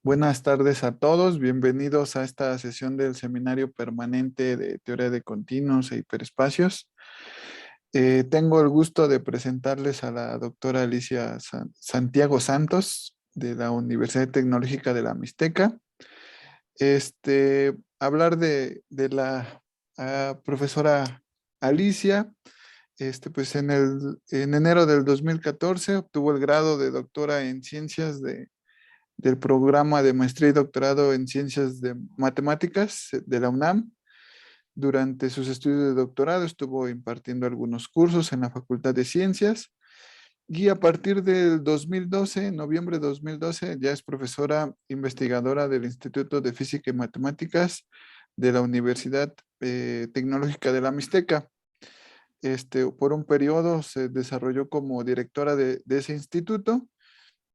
Buenas tardes a todos, bienvenidos a esta sesión del Seminario Permanente de Teoría de Continuos e Hiperespacios. Tengo el gusto de presentarles a la doctora Alicia Santiago Santos de la Universidad Tecnológica de la Mixteca. Hablar de la profesora Alicia. Pues en enero del 2014 obtuvo el grado de doctora en ciencias del programa de maestría y doctorado en ciencias de matemáticas de la UNAM. Durante sus estudios de doctorado estuvo impartiendo algunos cursos en la Facultad de Ciencias y a partir del 2012, noviembre de 2012, ya es profesora investigadora del Instituto de Física y Matemáticas de la Universidad Tecnológica de la Mixteca. Por un periodo se desarrolló como directora de ese instituto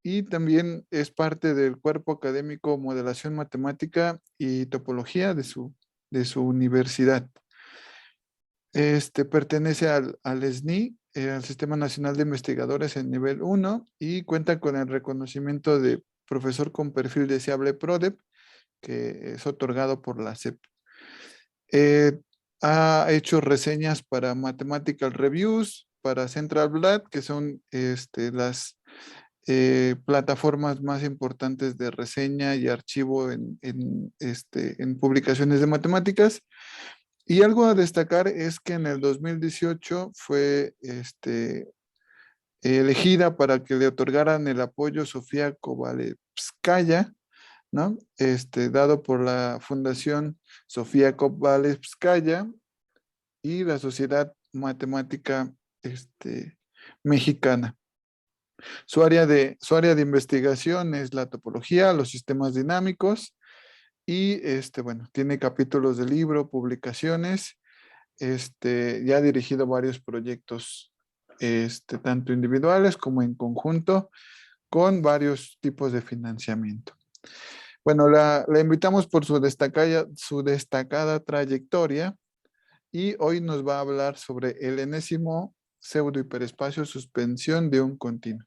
y también es parte del cuerpo académico Modelación Matemática y Topología de su universidad. Pertenece al SNI, al Sistema Nacional de Investigadores en nivel 1, y cuenta con el reconocimiento de profesor con perfil deseable PRODEP, que es otorgado por la SEP. Ha hecho reseñas para Mathematical Reviews, para Central Blad, que son las plataformas más importantes de reseña y archivo en publicaciones de matemáticas. Y algo a destacar es que en el 2018 fue elegida para que le otorgaran el apoyo Sofía Kovalevskaya, ¿no? Dado por la Fundación Sofía Kovalevskaya y la Sociedad Matemática Mexicana. Su área de investigación es la topología, los sistemas dinámicos y bueno, tiene capítulos de libro, publicaciones, ya ha dirigido varios proyectos, tanto individuales como en conjunto, con varios tipos de financiamiento. Bueno, la invitamos por su destacada trayectoria y hoy nos va a hablar sobre el enésimo pseudo-hiperespacio suspensión de un continuo.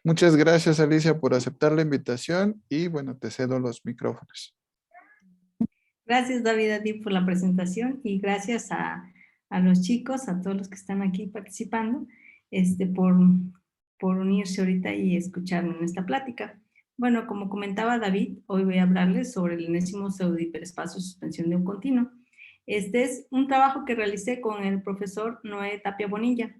Muchas gracias, Alicia, por aceptar la invitación y bueno, te cedo los micrófonos. Gracias, David, a ti por la presentación y gracias a los chicos, a todos los que están aquí participando, por unirse ahorita y escucharme en esta plática. Bueno, como comentaba David, hoy voy a hablarles sobre el enésimo pseudo-hiperespacio suspensión de un continuo. Este es un trabajo que realicé con el profesor Noé Tapia Bonilla,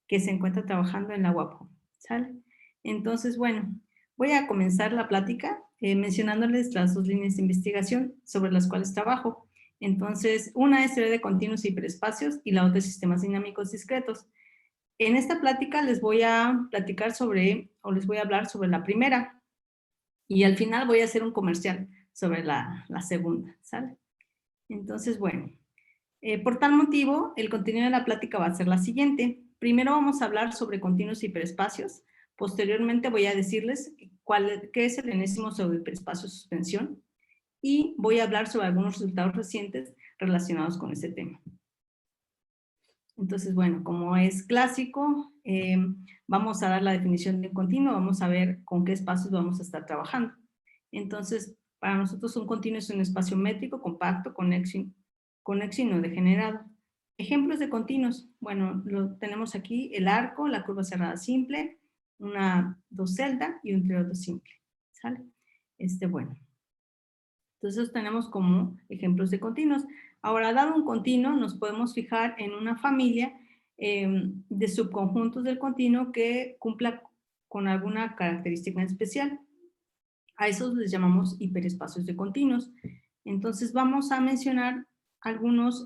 que se encuentra trabajando en la UAPO, ¿sale? Entonces, bueno, voy a comenzar la plática mencionándoles las dos líneas de investigación sobre las cuales trabajo. Entonces, una es teoría de continuos y hiperespacios y la otra es sistemas dinámicos discretos. En esta plática les voy a platicar les voy a hablar sobre la primera y al final voy a hacer un comercial sobre la segunda, ¿sale? Entonces, bueno, por tal motivo, el contenido de la plática va a ser la siguiente. Primero vamos a hablar sobre continuos hiperespacios. Posteriormente voy a decirles qué es el enésimo pseudohiperespacio suspensión y voy a hablar sobre algunos resultados recientes relacionados con este tema. Entonces, bueno, como es clásico, vamos a dar la definición de un continuo, vamos a ver con qué espacios vamos a estar trabajando. Entonces, para nosotros un continuo es un espacio métrico, compacto, conexo y no degenerado. Ejemplos de continuos, bueno, lo tenemos aquí, el arco, la curva cerrada simple, una docelda y un triodo simple, ¿sale? Bueno. Entonces tenemos como ejemplos de continuos. Ahora, dado un continuo, nos podemos fijar en una familia de subconjuntos del continuo que cumpla con alguna característica en especial. A esos les llamamos hiperespacios de continuos. Entonces vamos a mencionar algunos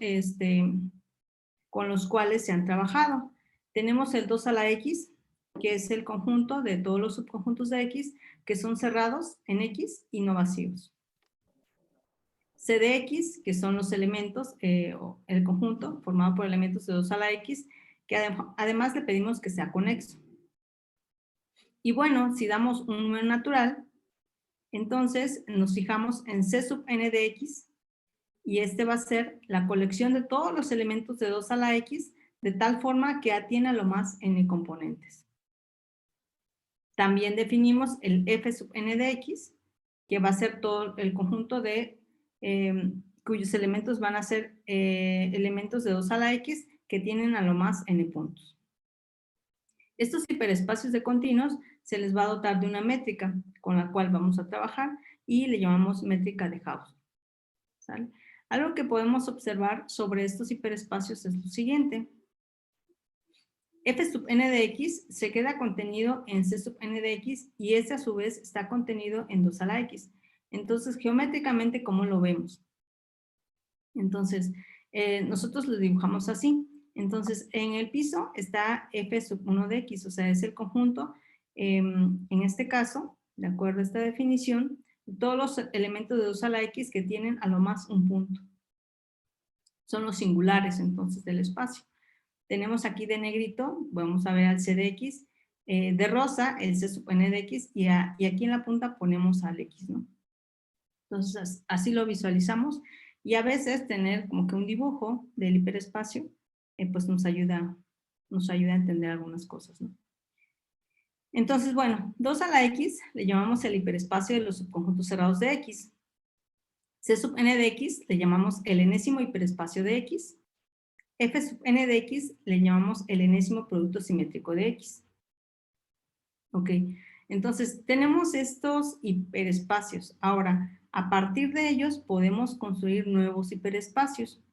con los cuales se han trabajado. Tenemos el 2 a la X, que es el conjunto de todos los subconjuntos de X que son cerrados en X y no vacíos. C de X, que son los elementos, el conjunto formado por elementos de 2 a la X, que además le pedimos que sea conexo. Y bueno, si damos un número natural, entonces nos fijamos en C sub n de X, y este va a ser la colección de todos los elementos de 2 a la X, de tal forma que A tiene a lo más n componentes. También definimos el F sub n de X, que va a ser todo el conjunto de cuyos elementos van a ser elementos de 2 a la x que tienen a lo más n puntos. Estos hiperespacios de continuos se les va a dotar de una métrica con la cual vamos a trabajar y le llamamos métrica de Hausdorff, ¿sale? Algo que podemos observar sobre estos hiperespacios es lo siguiente. F sub n de x se queda contenido en C sub n de x y este a su vez está contenido en 2 a la x. Entonces, geométricamente, ¿cómo lo vemos? Entonces, nosotros lo dibujamos así. Entonces, en el piso está F sub 1 de x, o sea, es el conjunto, en este caso, de acuerdo a esta definición, todos los elementos de 2 a la x que tienen a lo más un punto. Son los singulares, entonces, del espacio. Tenemos aquí de negrito, vamos a ver al C de x, de rosa, el C sub n de x, y aquí en la punta ponemos al x, ¿no? Entonces, así lo visualizamos, y a veces tener como que un dibujo del hiperespacio, pues nos ayuda a entender algunas cosas, ¿no? Entonces, bueno, 2 a la x le llamamos el hiperespacio de los subconjuntos cerrados de x. C sub n de x le llamamos el enésimo hiperespacio de x. F sub n de x le llamamos el enésimo producto simétrico de x. Ok, entonces tenemos estos hiperespacios. Ahora, a partir de ellos podemos construir nuevos hiperespacios.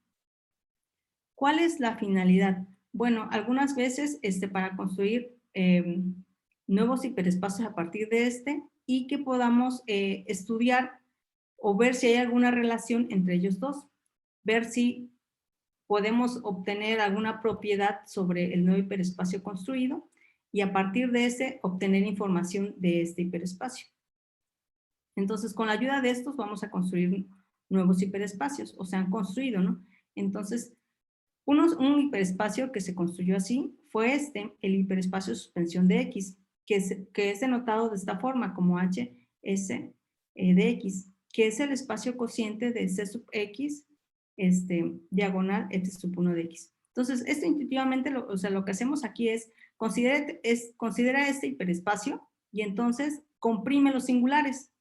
¿Cuál es la finalidad? Bueno, algunas veces para construir nuevos hiperespacios a partir de y que podamos estudiar o ver si hay alguna relación entre ellos dos. Ver si podemos obtener alguna propiedad sobre el nuevo hiperespacio construido y a partir de ese obtener información de este hiperespacio. Entonces, con la ayuda de estos vamos a construir nuevos hiperespacios, o se han construido, ¿no? Entonces, un hiperespacio que se construyó así fue el hiperespacio de suspensión de X, que es denotado de esta forma, como HS de X, que es el espacio cociente de C sub X, diagonal F sub 1 de X. Entonces, esto intuitivamente, lo que hacemos aquí es considera este hiperespacio y entonces comprime los singulares.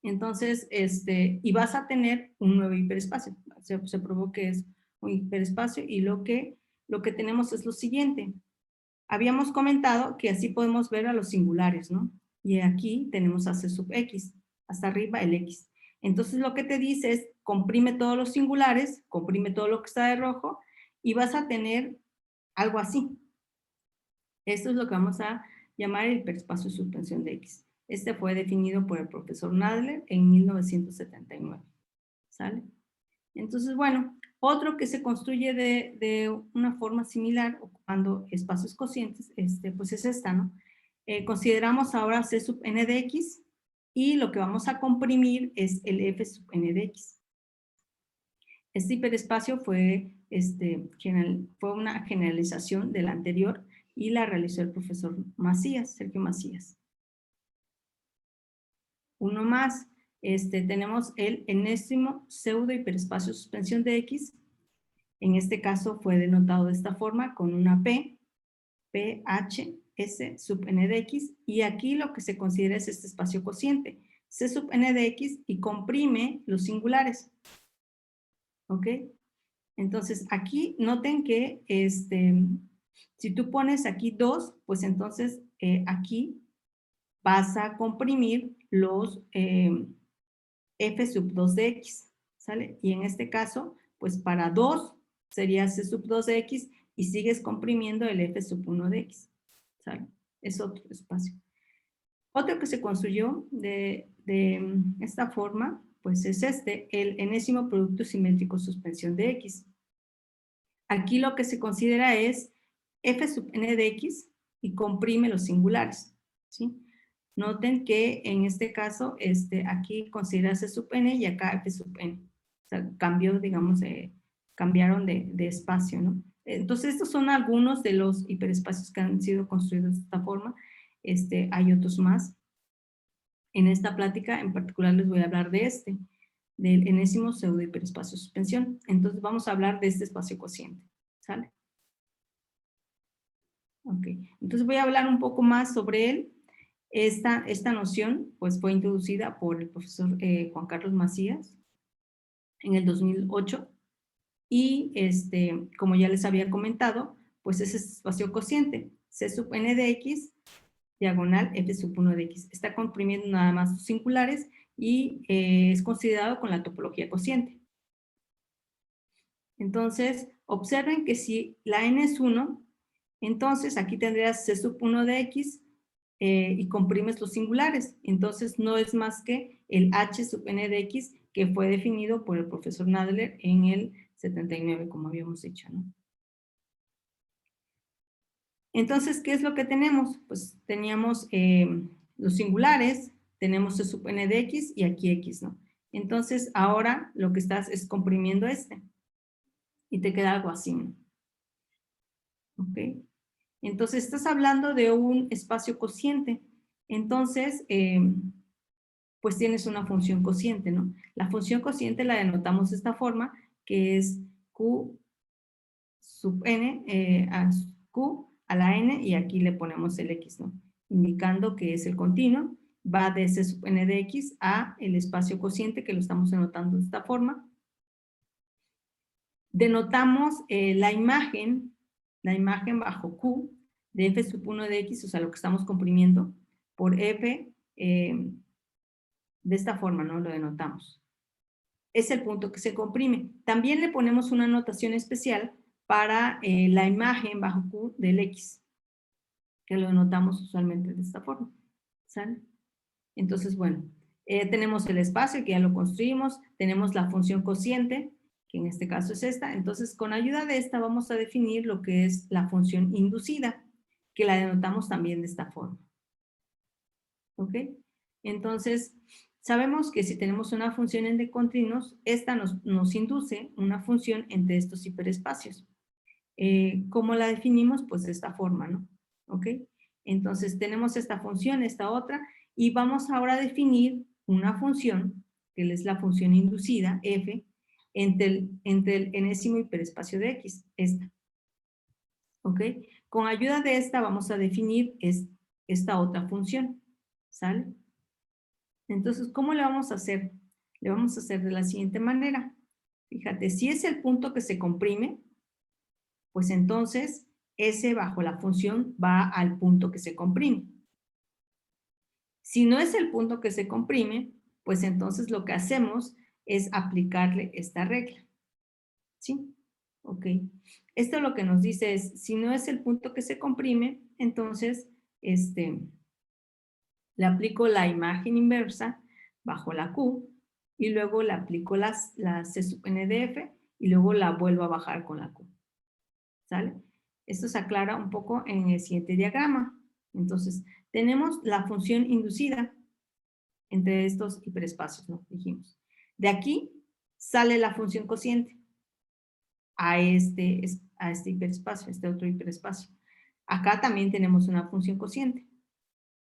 Entonces, y vas a tener un nuevo hiperespacio. Se probó que es un hiperespacio y lo que tenemos es lo siguiente. Habíamos comentado que así podemos ver a los singulares, ¿no? Y aquí tenemos a C sub X, hasta arriba el X. Entonces lo que te dice es, comprime todos los singulares, comprime todo lo que está de rojo y vas a tener algo así. Esto es lo que vamos a llamar el hiperespacio de suspensión de X. Este fue definido por el profesor Nadler en 1979. ¿Sale? Entonces, bueno, otro que se construye de una forma similar, ocupando espacios cocientes, pues es esta, ¿no? Consideramos ahora C sub n de X y lo que vamos a comprimir es el F sub n de X. Este hiperespacio fue una generalización del anterior y la realizó el profesor Macías, Sergio Macías. Uno más, tenemos el enésimo pseudo hiperespacio de suspensión de X. En este caso fue denotado de esta forma con una P, PH, S sub n de X, y aquí lo que se considera es este espacio cociente, C sub n de X, y comprime los singulares. ¿Ok? Entonces, aquí noten que si tú pones aquí 2, pues entonces aquí vas a comprimir los F sub 2 de X, ¿sale? Y en este caso, pues para 2 sería C sub 2 de X y sigues comprimiendo el F sub 1 de X, ¿sale? Es otro espacio. Otro que se construyó de esta forma, pues es el enésimo producto simétrico suspensión de X. Aquí lo que se considera es F sub n de X y comprime los singulares, ¿sí? Noten que en este caso, aquí considera C sub n y acá F sub n. O sea, cambió, digamos, cambiaron de espacio, ¿no? Entonces, estos son algunos de los hiperespacios que han sido construidos de esta forma. Hay otros más. En esta plática en particular les voy a hablar de del enésimo pseudo hiperespacio de suspensión. Entonces, vamos a hablar de este espacio cociente, ¿sale? Ok, entonces voy a hablar un poco más sobre él. Esta noción pues, fue introducida por el profesor Juan Carlos Macías en el 2008 y como ya les había comentado, pues es espacio cociente, C sub n de x diagonal f sub 1 de x. Está comprimiendo nada más sus singulares y es considerado con la topología cociente. Entonces, observen que si la n es 1, entonces aquí tendrías C sub 1 de x y comprimes los singulares. Entonces, no es más que el h sub n de x que fue definido por el profesor Nadler en el 79, como habíamos dicho, ¿no? Entonces, ¿qué es lo que tenemos? Pues teníamos los singulares, tenemos C sub n de x y aquí x, ¿no? Entonces, ahora lo que estás es comprimiendo y te queda algo así, ¿no? ¿Ok? Entonces, estás hablando de un espacio cociente. Entonces, pues tienes una función cociente, ¿no? La función cociente la denotamos de esta forma, que es Q sub n, Q a la n, y aquí le ponemos el x, ¿no? Indicando que es el continuo, va de C sub n de x a el espacio cociente, que lo estamos denotando de esta forma. Denotamos la imagen bajo Q de f sub 1 de x, o sea, lo que estamos comprimiendo, por f, de esta forma, ¿no? Lo denotamos. Es el punto que se comprime. También le ponemos una notación especial para la imagen bajo Q del X, que lo denotamos usualmente de esta forma. ¿Sale? Entonces, bueno, tenemos el espacio que ya lo construimos, tenemos la función cociente, que en este caso es esta. Entonces, con ayuda de esta vamos a definir lo que es la función inducida, que la denotamos también de esta forma. ¿Ok? Entonces, sabemos que si tenemos una función en continuos, esta nos induce una función entre estos hiperespacios. ¿Cómo la definimos? Pues de esta forma, ¿no? ¿Ok? Entonces, tenemos esta función, esta otra, y vamos ahora a definir una función, que es la función inducida, f, entre el enésimo hiperespacio de x, esta. ¿Ok? Con ayuda de esta vamos a definir esta otra función, ¿sale? Entonces, ¿cómo le vamos a hacer? Le vamos a hacer de la siguiente manera. Fíjate, si es el punto que se comprime, pues entonces S bajo la función va al punto que se comprime. Si no es el punto que se comprime, pues entonces lo que hacemos es aplicarle esta regla. ¿Sí? Ok. Esto lo que nos dice es, si no es el punto que se comprime, entonces le aplico la imagen inversa bajo la Q y luego le aplico la C sub n de f y luego la vuelvo a bajar con la Q. ¿Sale? Esto se aclara un poco en el siguiente diagrama. Entonces, tenemos la función inducida entre estos hiperespacios, ¿no? Dijimos. De aquí sale la función cociente a este hiperespacio, este otro hiperespacio. Acá también tenemos una función cociente.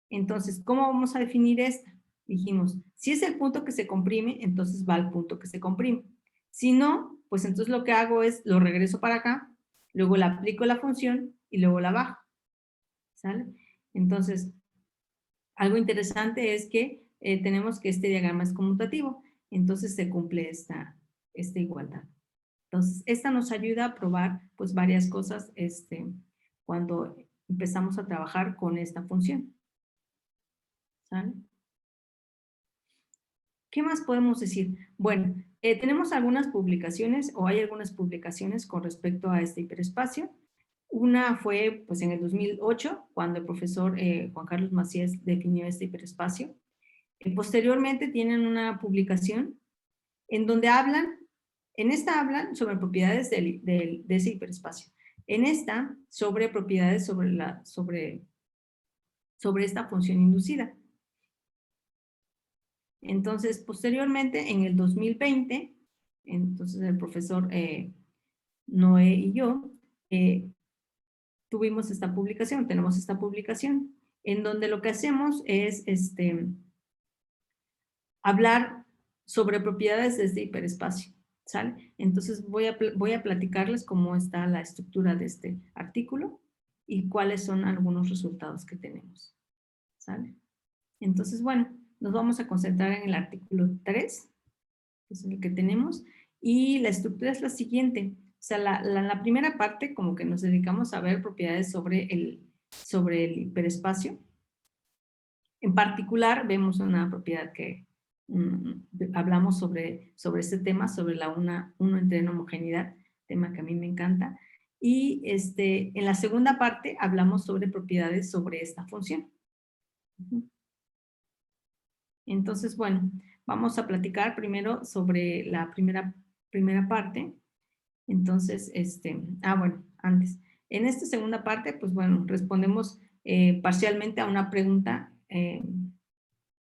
Entonces, ¿cómo vamos a definir esta? Dijimos, si es el punto que se comprime, entonces va al punto que se comprime. Si no, pues entonces lo que hago es, lo regreso para acá, luego le aplico la función y luego la bajo. ¿Sale? Entonces, algo interesante es que tenemos que este diagrama es conmutativo, entonces se cumple esta igualdad. Entonces, esta nos ayuda a probar pues varias cosas cuando empezamos a trabajar con esta función. ¿Sale? ¿Qué más podemos decir? Bueno, tenemos algunas publicaciones o hay algunas publicaciones con respecto a este hiperespacio. Una fue pues en el 2008, cuando el profesor Juan Carlos Macías definió este hiperespacio. Posteriormente tienen una publicación en donde en esta hablan sobre propiedades de ese hiperespacio. En esta, sobre propiedades sobre esta función inducida. Entonces, posteriormente, en el 2020, entonces el profesor Noé y yo tuvimos esta publicación, tenemos esta publicación, en donde lo que hacemos es hablar sobre propiedades de este hiperespacio, ¿sale? Entonces voy a platicarles cómo está la estructura de este artículo y cuáles son algunos resultados que tenemos, ¿sale? Entonces, bueno, nos vamos a concentrar en el artículo 3, que es el que tenemos, y la estructura es la siguiente. O sea, la primera parte, como que nos dedicamos a ver propiedades sobre el hiperespacio. En particular, vemos una propiedad que hablamos sobre este tema, sobre la uno entre en homogeneidad, tema que a mí me encanta. Y en la segunda parte hablamos sobre propiedades sobre esta función. Entonces, bueno, vamos a platicar primero sobre la primera parte. Entonces, bueno, antes. En esta segunda parte, pues bueno, respondemos parcialmente a una pregunta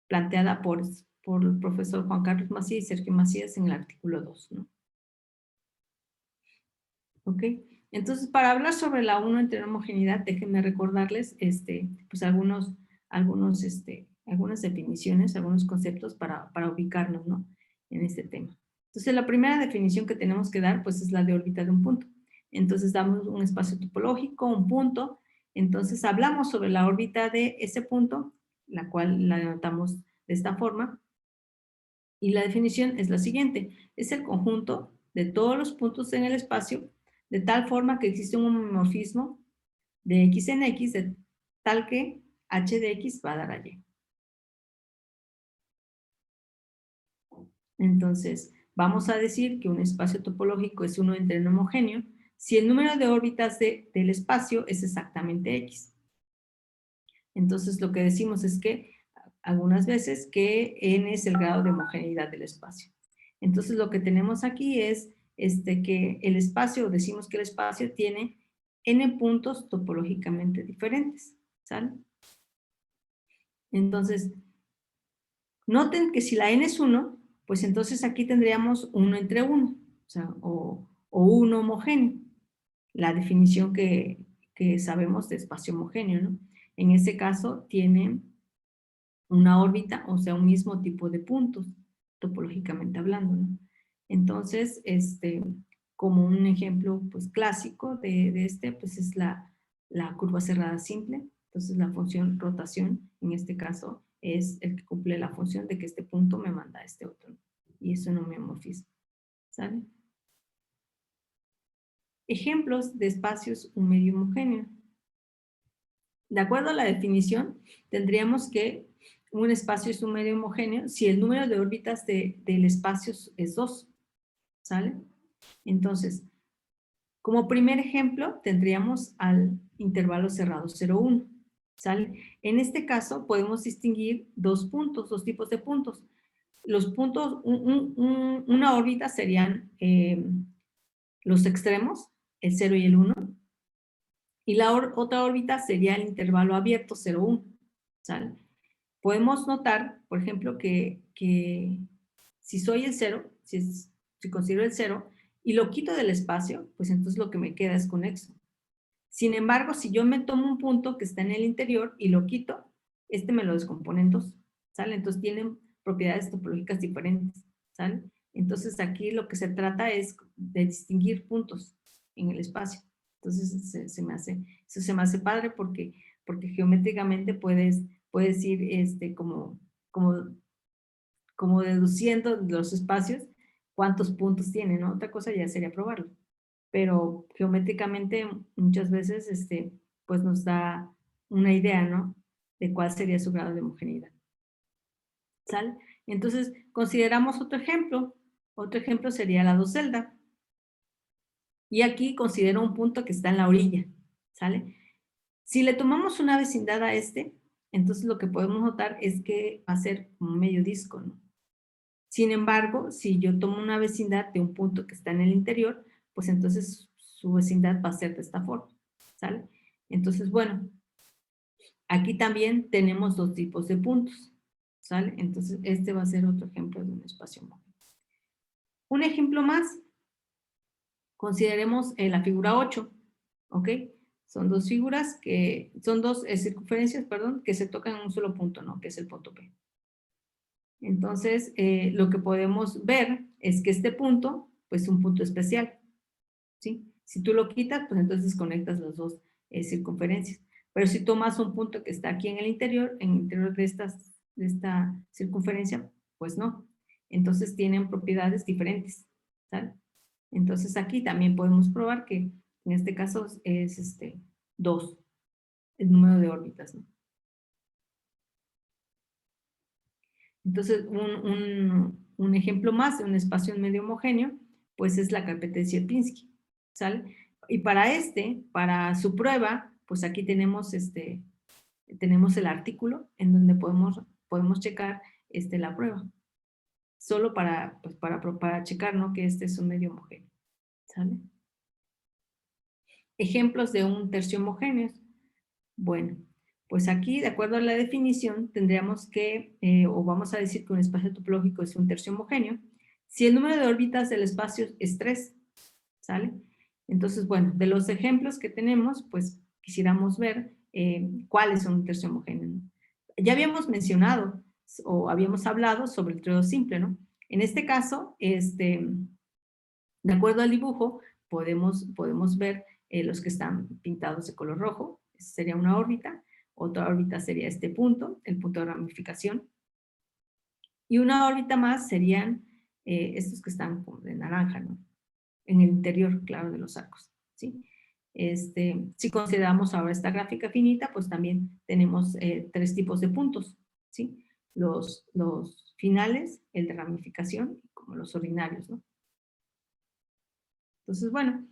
planteada por el profesor Juan Carlos Macías y Sergio Macías en el artículo 2, ¿no? ¿Ok? Entonces, para hablar sobre la 1 entre homogeneidad, déjenme recordarles pues algunas definiciones, algunos conceptos para ubicarnos, ¿no? En este tema. Entonces, la primera definición que tenemos que dar, pues, es la de órbita de un punto. Entonces, damos un espacio topológico, un punto. Entonces, hablamos sobre la órbita de ese punto, la cual la denotamos de esta forma. Y la definición es la siguiente: es el conjunto de todos los puntos en el espacio de tal forma que existe un homomorfismo de x en x, de tal que h de x va a dar a y. Entonces, vamos a decir que un espacio topológico es uno entre un homogéneo si el número de órbitas del espacio es exactamente x. Entonces, lo que decimos es que algunas veces que n es el grado de homogeneidad del espacio. Entonces, lo que tenemos aquí es que el espacio, decimos que el espacio tiene n puntos topológicamente diferentes, ¿sale? Entonces, noten que si la n es 1, pues entonces aquí tendríamos 1 entre 1, o sea, o 1 homogéneo, la definición que sabemos de espacio homogéneo, ¿no? En este caso tiene una órbita, o sea, un mismo tipo de puntos, topológicamente hablando, ¿no? Entonces, como un ejemplo, pues, clásico pues, es la curva cerrada simple. Entonces, la función rotación, en este caso, es el que cumple la función de que este punto me manda a este otro, ¿no? Y es un homeomorfismo, ¿sale? Ejemplos de espacios un medio homogéneo. De acuerdo a la definición, tendríamos que un espacio es un medio homogéneo si el número de órbitas del espacio es 2, ¿sale? Entonces, como primer ejemplo, tendríamos al intervalo cerrado 0, 1, ¿sale? En este caso, podemos distinguir dos tipos de puntos. Los puntos, una órbita serían los extremos, el 0 y el 1, y la otra órbita sería el intervalo abierto 0, 1, ¿sale? Podemos notar, por ejemplo, que si soy el 0, si considero el 0 y lo quito del espacio, pues entonces lo que me queda es conexo. Sin embargo, si yo me tomo un punto que está en el interior y lo quito, me lo descompone en dos, ¿sale? Entonces tienen propiedades topológicas diferentes, ¿sale? Entonces aquí lo que se trata es de distinguir puntos en el espacio. Entonces eso se me hace padre porque geométricamente puedes ir como, como deduciendo los espacios cuántos puntos tienen, ¿no? Otra cosa ya sería probarlo. Pero geométricamente muchas veces pues nos da una idea, ¿no? De cuál sería su grado de homogeneidad. ¿Sale? Entonces, consideramos otro ejemplo. Otro ejemplo sería la docelda. Y aquí considero un punto que está en la orilla, ¿sale? Si le tomamos una vecindad a entonces lo que podemos notar es que va a ser un medio disco, ¿no? Sin embargo, si yo tomo una vecindad de un punto que está en el interior, pues entonces su vecindad va a ser de esta forma, ¿sale? Entonces, bueno, aquí también tenemos dos tipos de puntos, ¿sale? Entonces, va a ser otro ejemplo de un espacio homogéneo. Un ejemplo más, consideremos la figura 8, ¿ok? Son dos figuras son dos circunferencias, perdón, que se tocan en un solo punto, ¿no? Que es el punto P. Entonces, lo que podemos ver es que este punto, pues es un punto especial, ¿sí? Si tú lo quitas, pues entonces conectas las dos circunferencias. Pero si tomas un punto que está aquí en el interior de estas circunferencia, pues no. Entonces tienen propiedades diferentes, ¿sale? Entonces aquí también podemos probar que en este caso es 2, el número de órbitas, ¿no? Entonces, un ejemplo más de un espacio medio homogéneo, pues es la carpeta de Sierpinski, ¿sale? Y para su prueba, pues aquí tenemos el artículo en donde podemos checar la prueba. Solo para checar, ¿no? Que este es un medio homogéneo, ¿sale? Ejemplos de un tercio homogéneo. Bueno, pues aquí, de acuerdo a la definición, tendríamos que, o vamos a decir que un espacio topológico es un tercio homogéneo, si el número de órbitas del espacio es 3, ¿sale? Entonces, bueno, de los ejemplos que tenemos, pues quisiéramos ver cuáles son un tercio homogéneo, ¿no? Ya habíamos mencionado o habíamos hablado sobre el triodo simple, ¿no? En este caso, de acuerdo al dibujo, podemos ver los que están pintados de color rojo. Esa sería una órbita. Otra órbita sería este punto, el punto de ramificación. Y una órbita más serían estos que están como de naranja, ¿no? En el interior, claro, de los arcos, ¿sí? Si consideramos ahora esta gráfica finita, pues también tenemos 3 tipos de puntos, ¿sí? Los finales, el de ramificación, como los ordinarios, ¿no? Entonces, bueno,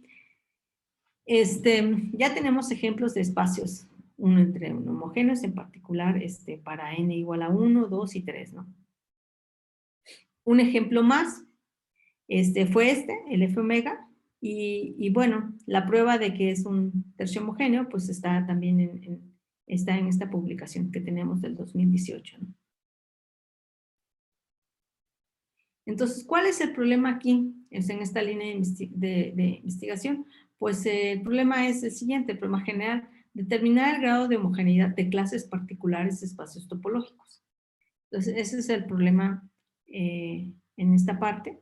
ya tenemos ejemplos de espacios uno entre uno homogéneos, en particular para n igual a 1, 2 y 3, ¿no? Un ejemplo más fue el F omega, y bueno, la prueba de que es un tercio homogéneo, pues está también está en esta publicación que tenemos del 2018, ¿no? Entonces, ¿cuál es el problema aquí? En esta línea de investigación. Pues el problema es el siguiente, el problema general: determinar el grado de homogeneidad de clases particulares de espacios topológicos. Entonces, ese es el problema en esta parte.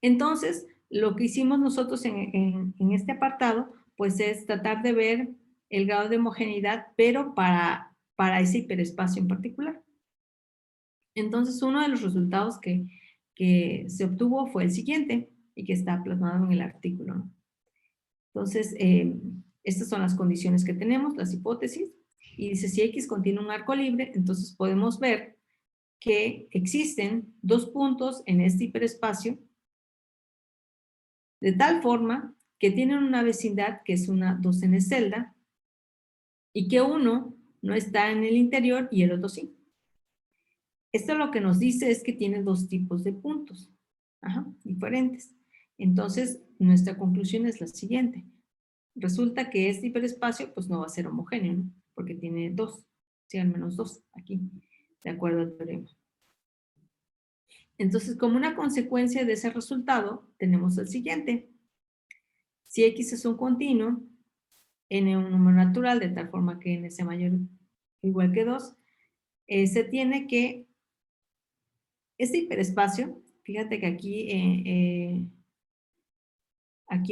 Entonces, lo que hicimos nosotros en este apartado, pues es tratar de ver el grado de homogeneidad, pero para ese hiperespacio en particular. Entonces, uno de los resultados que se obtuvo fue el siguiente, y que está plasmado en el artículo, ¿no? Entonces, estas son las condiciones que tenemos, las hipótesis, y dice: si X contiene un arco libre, entonces podemos ver que existen 2 puntos en este hiperespacio, de tal forma que tienen una vecindad que es una 2n celda, y que uno no está en el interior y el otro sí. Esto lo que nos dice es que tiene 2 tipos de puntos, diferentes. Entonces, nuestra conclusión es la siguiente: resulta que este hiperespacio pues no va a ser homogéneo, ¿no? Porque tiene 2, sí, al menos 2 aquí, de acuerdo al teorema. Entonces, como una consecuencia de ese resultado, tenemos el siguiente: si X es un continuo, n un número natural, de tal forma que n sea mayor o igual que 2, se tiene que este hiperespacio, fíjate que aquí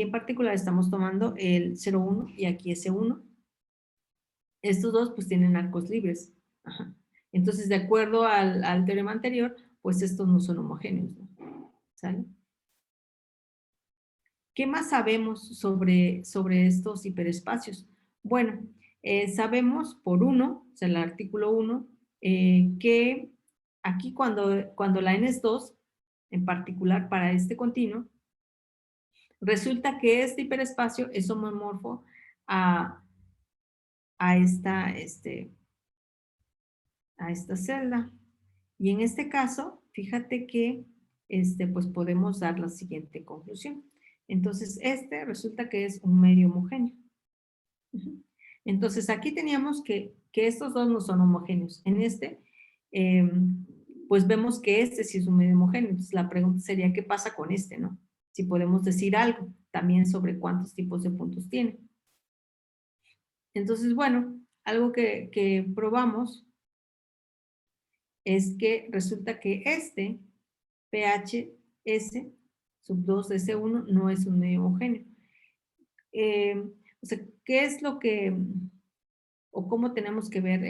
en particular estamos tomando el 0,1 y aquí ese 1. Estos dos pues tienen arcos libres. Entonces, de acuerdo al teorema anterior, pues estos no son homogéneos, ¿no? ¿Sale? ¿Qué más sabemos sobre estos hiperespacios? Bueno, sabemos por uno, o sea, el artículo 1, que aquí cuando la n es 2, en particular para este continuo, resulta que este hiperespacio es homomorfo a esta celda. Y en este caso, fíjate que pues podemos dar la siguiente conclusión. Entonces, resulta que es un medio homogéneo. Entonces, aquí teníamos que estos dos no son homogéneos. En pues vemos que sí es un medio homogéneo. Entonces, la pregunta sería: ¿qué pasa con no? Si podemos decir algo también sobre cuántos tipos de puntos tiene. Entonces, bueno, algo que probamos es que resulta que PHS sub 2 de S1 no es un medio homogéneo. O sea, ¿qué es lo que, o cómo tenemos que ver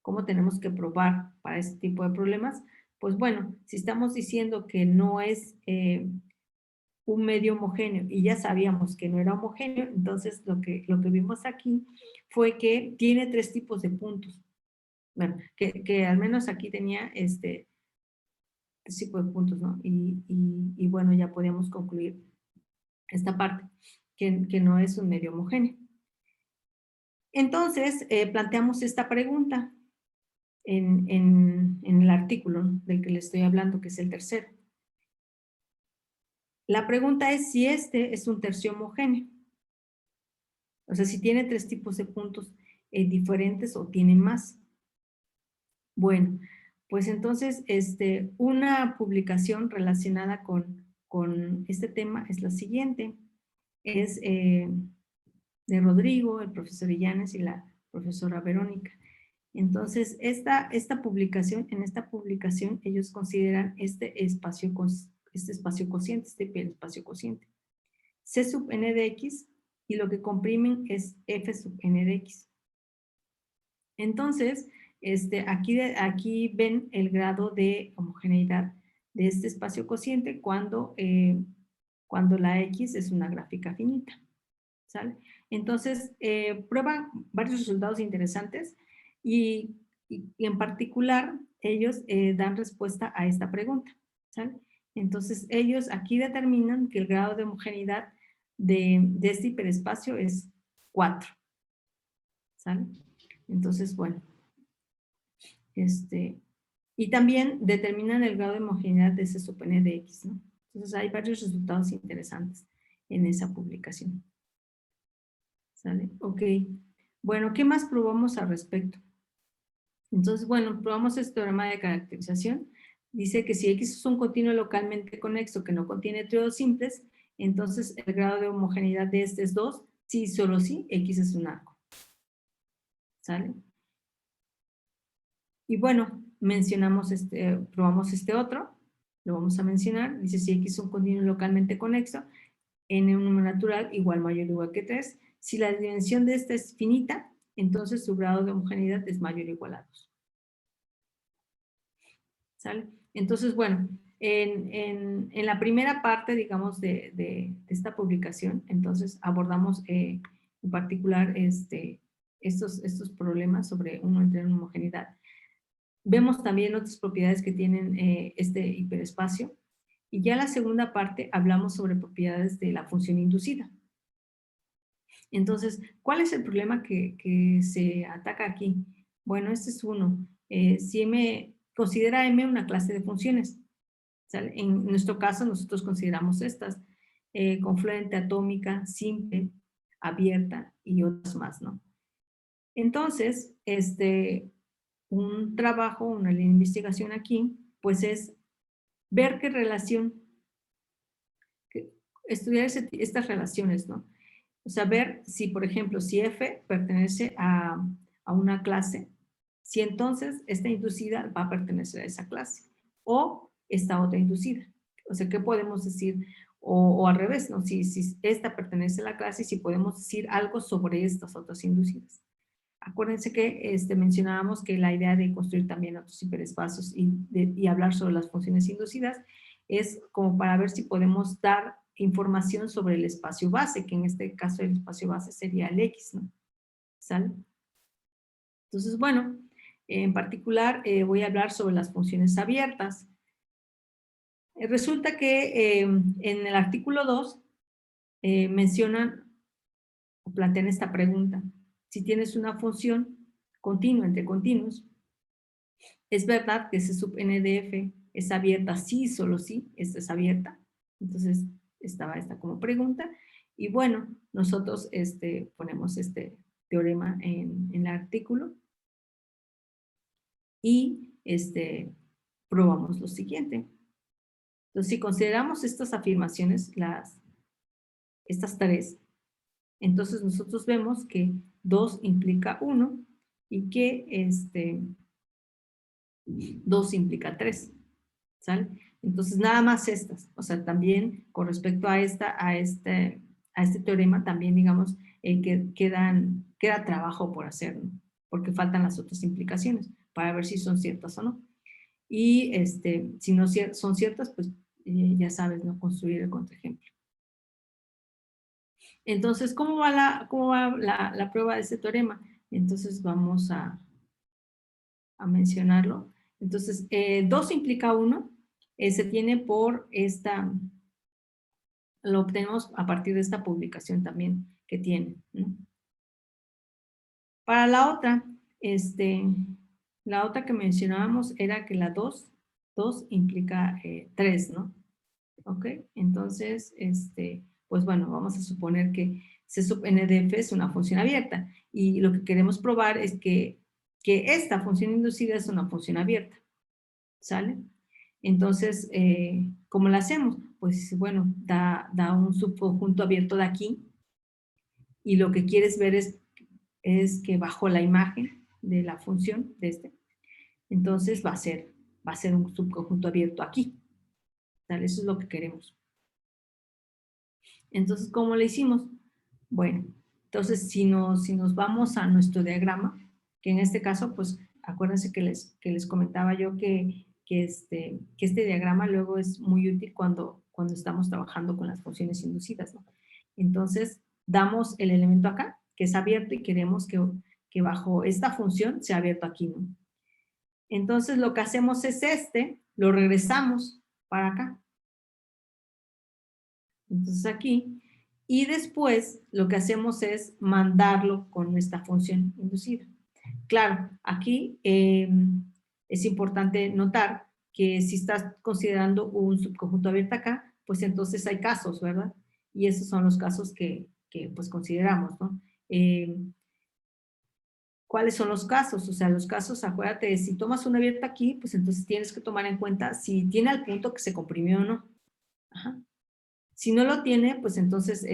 ¿Cómo tenemos que probar para este tipo de problemas? Pues bueno, si estamos diciendo que no es un medio homogéneo y ya sabíamos que no era homogéneo, entonces lo que vimos aquí fue que tiene 3 tipos de puntos. Bueno, que al menos aquí tenía 3 tipos de puntos, ¿no? Y bueno, ya podíamos concluir esta parte, que no es un medio homogéneo. Entonces, planteamos esta pregunta en el artículo, ¿no?, del que le estoy hablando, que es el tercero. La pregunta es si este es un tercio homogéneo. O sea, si tiene 3 tipos de puntos diferentes o tiene más. Bueno, pues entonces, una publicación relacionada con este tema es la siguiente. Es de Rodrigo, el profesor Illanes y la profesora Verónica. Entonces, esta publicación, en esta publicación, ellos consideran este espacio cociente, este hiperespacio cociente, C sub n de x, y lo que comprimen es f sub n de x. Entonces, aquí ven el grado de homogeneidad de este espacio cociente cuando la x es una gráfica finita, ¿sale? Entonces, prueban varios resultados interesantes y en particular, ellos dan respuesta a esta pregunta, ¿sale? Entonces, ellos aquí determinan que el grado de homogeneidad de este hiperespacio es 4, ¿sale? Entonces, bueno, y también determinan el grado de homogeneidad de C sub n de x, ¿no? Entonces, hay varios resultados interesantes en esa publicación. ¿Sale? Ok. Bueno, ¿qué más probamos al respecto? Entonces, bueno, probamos este teorema de caracterización. Dice que si X es un continuo localmente conexo que no contiene triodos simples, entonces el grado de homogeneidad de este es 2, si solo si X es un arco. ¿Sale? Y bueno, probamos este otro, lo vamos a mencionar. Dice si X es un continuo localmente conexo, n un número natural igual mayor o igual que 3. Si la dimensión de esta es finita, entonces su grado de homogeneidad es mayor o igual a 2. ¿Sale? Entonces, bueno, en la primera parte, digamos, de esta publicación, entonces abordamos en particular estos problemas sobre uno entre una homogeneidad. Vemos también otras propiedades que tienen este hiperespacio. Y ya en la segunda parte hablamos sobre propiedades de la función inducida. Entonces, ¿cuál es el problema que se ataca aquí? Bueno, este es uno. Si M, considera M una clase de funciones, ¿sale? En nuestro caso, nosotros consideramos estas, confluente, atómica, simple, abierta y otras más, ¿no? Entonces, un trabajo, una línea de investigación aquí, pues es ver qué relación, estudiar estas relaciones, ¿no? O sea, ver si, por ejemplo, si F pertenece a una clase, si entonces esta inducida va a pertenecer a esa clase, o esta otra inducida. O sea, ¿qué podemos decir? O al revés, ¿no? Si esta pertenece a la clase y si podemos decir algo sobre estas otras inducidas. Acuérdense que mencionábamos que la idea de construir también otros hiperespacios y hablar sobre las funciones inducidas es como para ver si podemos dar información sobre el espacio base, que en este caso el espacio base sería el X, ¿no? ¿Sale? Entonces, bueno, en particular voy a hablar sobre las funciones abiertas. Resulta que en el artículo 2 mencionan o plantean esta pregunta. Si tienes una función continua entre continuos, es verdad que C sub n de f es abierta, sí, solo sí, esta es abierta. Entonces, estaba esta como pregunta. Y bueno, nosotros ponemos este teorema en el artículo y probamos lo siguiente. Entonces, si consideramos estas afirmaciones, estas tres, entonces nosotros vemos que 2 implica 1 y que 2 implica 3, ¿sale? Entonces, nada más estas, o sea, también con respecto a este teorema, también, digamos, que queda trabajo por hacer, ¿no? porque faltan las otras implicaciones para ver si son ciertas o no. Y si no son ciertas, pues ya sabes, ¿no? Construir el contraejemplo. Entonces, ¿cómo va la prueba de este teorema? Entonces vamos a mencionarlo. Entonces, 2 implica 1, se tiene por lo obtenemos a partir de esta publicación también que tiene, ¿no? Para la otra que mencionábamos era que la 2 implica 3, ¿no? ¿Ok? Entonces, pues bueno, vamos a suponer que NDF es una función abierta y lo que queremos probar es que esta función inducida es una función abierta, ¿sale? Entonces, ¿cómo la hacemos? Pues bueno, da un subconjunto abierto de aquí y lo que quieres ver es que bajo la imagen de la función entonces va a ser un subconjunto abierto aquí, ¿sale? Eso es lo que queremos. Entonces, ¿cómo le hicimos? Bueno, entonces si nos vamos a nuestro diagrama, que en este caso, pues acuérdense que les comentaba yo que este diagrama luego es muy útil cuando estamos trabajando con las funciones inducidas, ¿no? Entonces, damos el elemento acá, que es abierto y queremos que bajo esta función sea abierto aquí, ¿no? Entonces, lo que hacemos es lo regresamos para acá. Entonces aquí, y después lo que hacemos es mandarlo con esta función inducida. Claro, aquí es importante notar que si estás considerando un subconjunto abierto acá, pues entonces hay casos, ¿verdad? Y esos son los casos que pues consideramos, ¿no? ¿Cuáles son los casos? O sea, los casos, acuérdate, si tomas una abierta aquí, pues entonces tienes que tomar en cuenta si tiene al punto que se comprimió o no. Ajá. Si no lo tiene, pues entonces,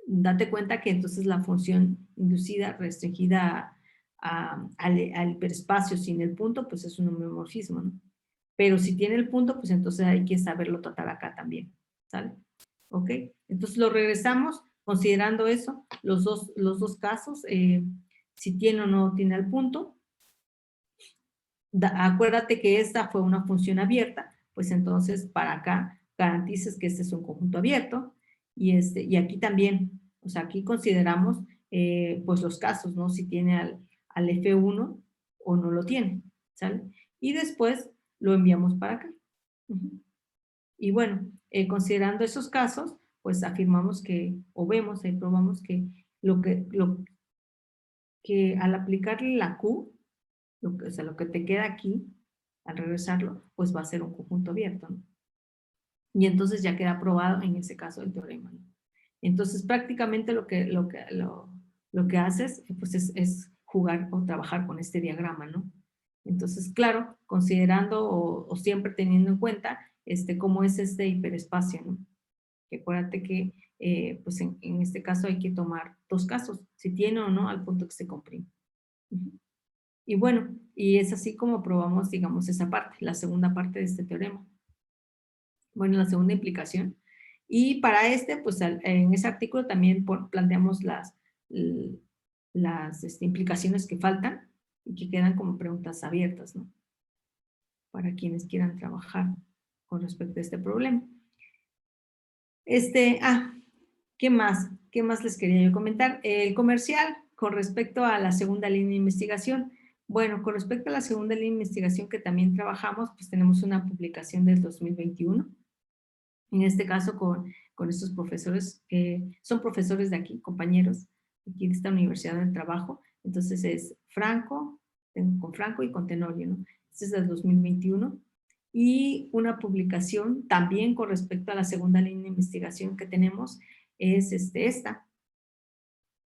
date cuenta que entonces la función inducida restringida al hiperespacio sin el punto, pues es un homeomorfismo, ¿no? Pero si tiene el punto, pues entonces hay que saberlo tratar acá también, ¿sale? ¿Ok? Entonces lo regresamos considerando eso, los dos casos, si tiene o no tiene el punto. Acuérdate que esta fue una función abierta, pues entonces para acá garantices que este es un conjunto abierto y aquí también, o sea, aquí consideramos pues los casos, ¿no? Si tiene al F1 o no lo tiene, ¿sale? Y después lo enviamos para acá. Y bueno, considerando esos casos, pues afirmamos que, o vemos, probamos que que al aplicarle la Q, o sea, lo que te queda aquí, al regresarlo, pues va a ser un conjunto abierto, ¿no? Y entonces ya queda probado en ese caso el teorema, ¿no? Entonces prácticamente lo que haces pues es jugar o trabajar con este diagrama, ¿no? Entonces, claro, considerando o siempre teniendo en cuenta cómo es este hiperespacio, ¿no? Que acuérdate que pues en este caso hay que tomar 2 casos, si tiene o no al punto que se comprime. Y bueno, y es así como probamos, digamos, esa parte, la segunda parte de este teorema. Bueno, la segunda implicación. Y para pues en ese artículo también planteamos las implicaciones que faltan y que quedan como preguntas abiertas, ¿no? Para quienes quieran trabajar con respecto a este problema. ¿Qué más? ¿Qué más les quería yo comentar? El comercial con respecto a la segunda línea de investigación. Bueno, con respecto a la segunda línea de investigación que también trabajamos, pues tenemos una publicación del 2021. En este caso con estos profesores, son profesores de aquí, compañeros, aquí de esta Universidad del Trabajo. Entonces es Franco, con Franco y con Tenorio, ¿no? Este es del 2021. Y una publicación también con respecto a la segunda línea de investigación que tenemos es esta.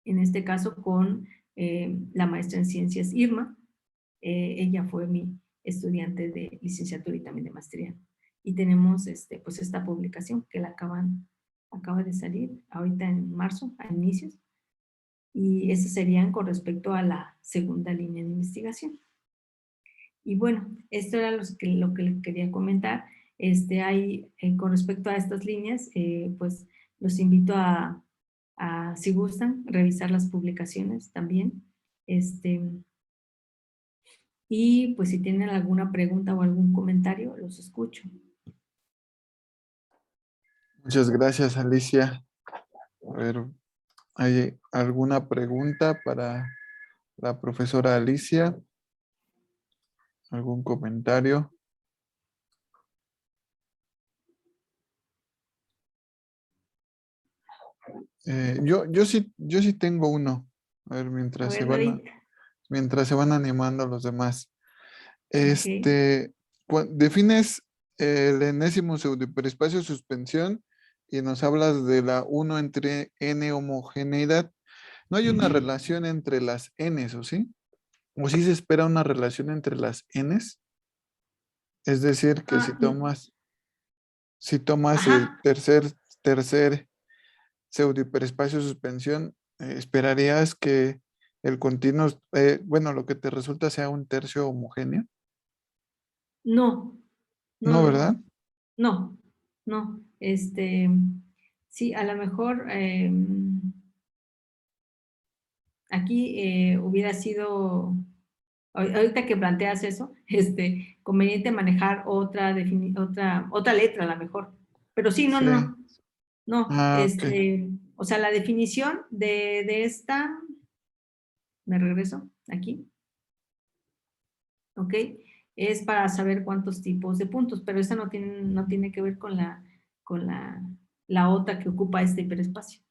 En este caso con la maestra en ciencias Irma. Ella fue mi estudiante de licenciatura y también de maestría. Y tenemos pues esta publicación que acaba de salir ahorita en marzo, a inicios. Y esas serían con respecto a la segunda línea de investigación. Y bueno, esto era lo que les quería comentar. Con respecto a estas líneas, pues los invito a, si gustan, revisar las publicaciones también. Y pues si tienen alguna pregunta o algún comentario, los escucho. Muchas gracias, Alicia. A ver, ¿hay alguna pregunta para la profesora Alicia? ¿Algún comentario? Yo sí tengo uno. A ver, A ver, David. mientras se van animando los demás. Ok. Defines el enésimo pseudohiperespacio suspensión y nos hablas de la 1 entre n homogeneidad. ¿No hay una relación entre las n's, o sí? ¿O sí se espera una relación entre las n's? Es decir, que Ah, si tomas el ajá. tercer pseudohiperespacio suspensión, esperarías que el continuo, bueno, lo que te resulta sea un tercio homogéneo. No, no, No, no, ¿verdad? no, no. Sí, a lo mejor aquí hubiera sido, ahorita que planteas eso, conveniente manejar otra letra a lo mejor. Pero sí, no, Sí. no, no. Ok. O sea, la definición de esta, me regreso aquí, ¿ok? Es para saber cuántos tipos de puntos, pero esta no tiene que ver con la otra que ocupa este hiperespacio.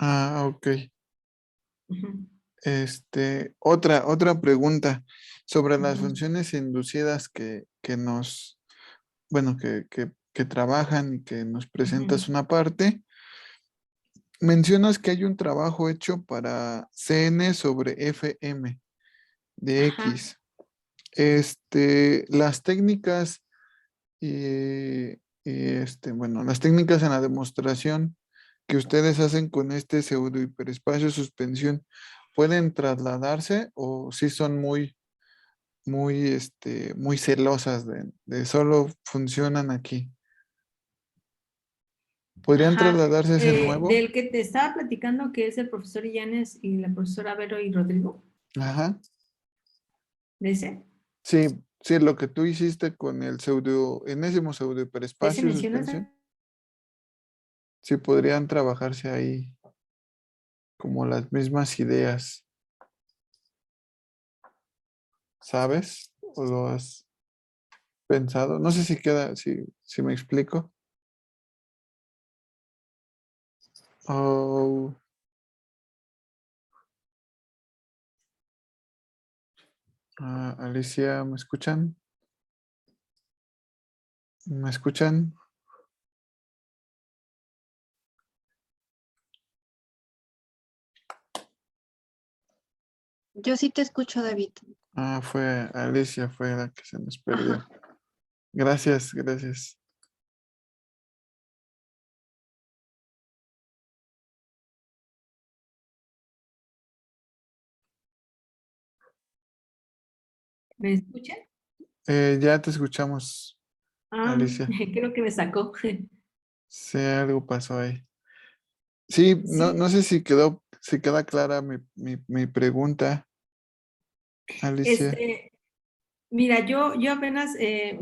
Ok. Ujú, Otra pregunta sobre las ujú, funciones inducidas que nos, bueno, que trabajan y que nos presentas ujú. una parte. Mencionas que hay un trabajo hecho para CN sobre FM de Ajá, X. Las técnicas bueno, las técnicas en la demostración que ustedes hacen con este pseudo hiperespacio suspensión, ¿pueden trasladarse o si son muy celosas de solo funcionan aquí? ¿Podrían ajá. trasladarse a ese nuevo? Del que te estaba platicando, que es el profesor Illanes y la profesora Vero y Rodrigo, Ajá. de ese. Sí, sí, lo que tú hiciste con el enésimo pseudo ¿De ese hiperespacio mencionas? suspensión, sí podrían trabajarse ahí como las mismas ideas, ¿sabes? ¿O lo has pensado? No sé si queda, si me explico. Oh, Alicia, ¿me escuchan? ¿Me escuchan? Yo sí te escucho, David. Fue Alicia, fue la que se nos perdió. Ajá. Gracias, gracias. ¿Me escuchan? Ya te escuchamos, Ah, Alicia. creo que me sacó. Sí, algo pasó ahí. Sí, no Sí, sé si queda clara mi pregunta, Alicia. este, mira, yo apenas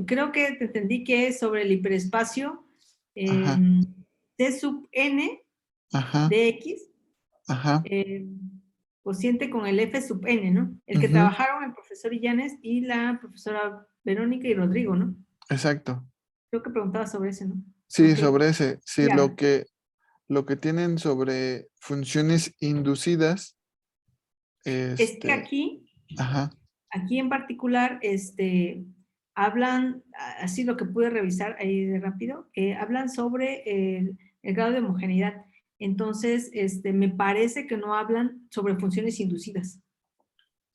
creo que te entendí que es sobre el hiperespacio eh, Ajá, T sub n ajá, de X, ajá, eh, cociente con el F sub n, ¿no? El que ujú, trabajaron el profesor Illanes y la profesora Verónica y Rodrigo, ¿no? exacto. Creo que preguntaba sobre ese, ¿no? Sí, Ok, sobre ese, sí, ya. lo que tienen sobre funciones inducidas, Es que este, aquí ajá, Aquí en particular, hablan, así lo que pude revisar ahí de rápido, hablan sobre el grado de homogeneidad. Entonces, me parece que no hablan sobre funciones inducidas.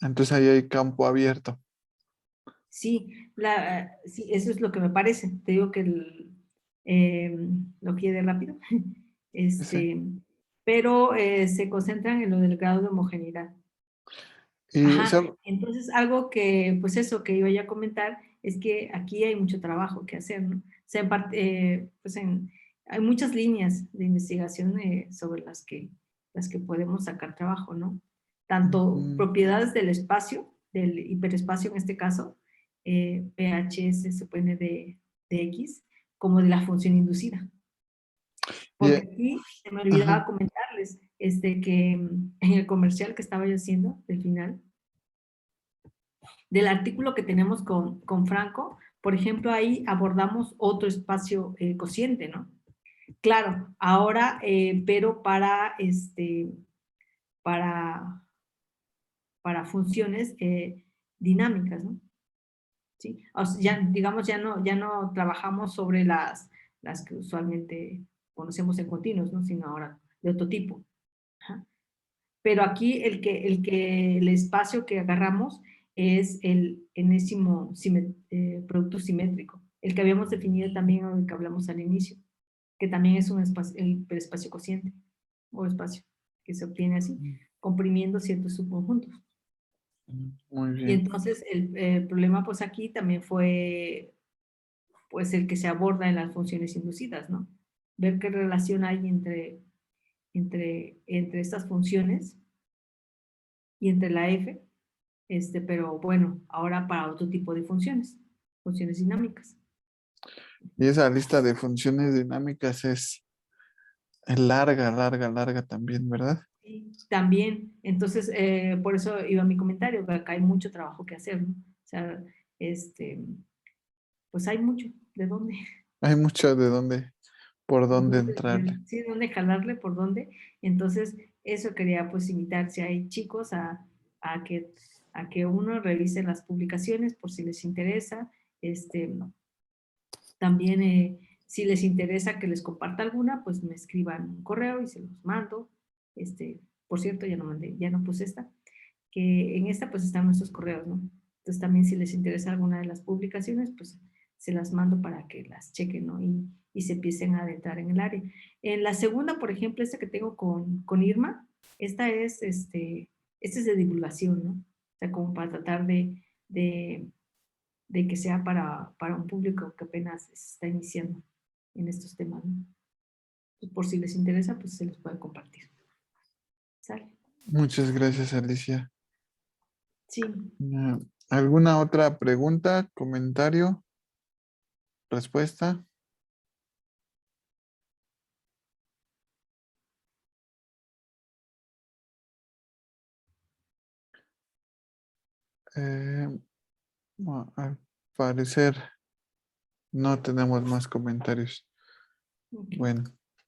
entonces ahí hay campo abierto. Sí, sí, eso es lo que me parece. Te digo que lo que de rápido. Sí. Este, pero se concentran en lo del grado de homogeneidad. Y, Ajá, entonces algo que, pues eso que iba ya a comentar, es que aquí hay mucho trabajo que hacer, ¿no? O sea, hay muchas líneas de investigación sobre las que podemos sacar trabajo, ¿no? tanto Mm, propiedades del espacio, del hiperespacio en este caso, PHS se pone de X, como de la función inducida. Porque y, aquí se me ajá, olvidaba comentarles que en el comercial que estaba yo haciendo, del final, del artículo que tenemos con Franco, por ejemplo, ahí abordamos otro espacio cociente, ¿no? Claro, ahora, pero para, para funciones dinámicas, ¿no? ¿Sí? O sea, ya, digamos, ya no trabajamos sobre las que usualmente conocemos en continuos, ¿no? Sino ahora de otro tipo. Ajá. Pero aquí el espacio que agarramos es el enésimo producto simétrico, el que habíamos definido también, o el que hablamos al inicio, que también es un espacio, el hiperespacio cociente, o espacio que se obtiene así, comprimiendo ciertos subconjuntos. muy Y bien. entonces el problema pues aquí también fue pues el que se aborda en las funciones inducidas, ¿no? Ver qué relación hay entre estas funciones y entre la F, pero bueno, ahora para otro tipo de funciones dinámicas. Y esa lista de funciones dinámicas es larga, larga, larga también, ¿verdad? Y también, entonces, por eso iba mi comentario, que acá hay mucho trabajo que hacer, ¿no? O sea, este, pues hay mucho de dónde, Hay mucho de dónde, por por dónde dónde, entrarle. sí, dónde jalarle, por dónde. Entonces, eso quería pues invitar, si hay chicos, a que, a que uno revise las publicaciones por si les interesa. También, si les interesa que les comparta alguna, pues me escriban un correo y se los mando. Por cierto, ya no puse esta, que en esta pues están nuestros correos, ¿no? Entonces también si les interesa alguna de las publicaciones, pues se las mando para que las chequen, ¿no? Y se empiecen a adentrar en el área. En la segunda, por ejemplo, esta que tengo con Irma, esta es, esta es de divulgación, ¿no? O sea, como para tratar de, de que sea para un público que apenas se está iniciando en estos temas, ¿no? Pues por si les interesa, pues se les puede compartir. ¿Sale? Muchas gracias, Alicia. Sí. Ah, ¿alguna otra pregunta, comentario, respuesta? Eh, al parecer no tenemos más comentarios. Ok. Bueno.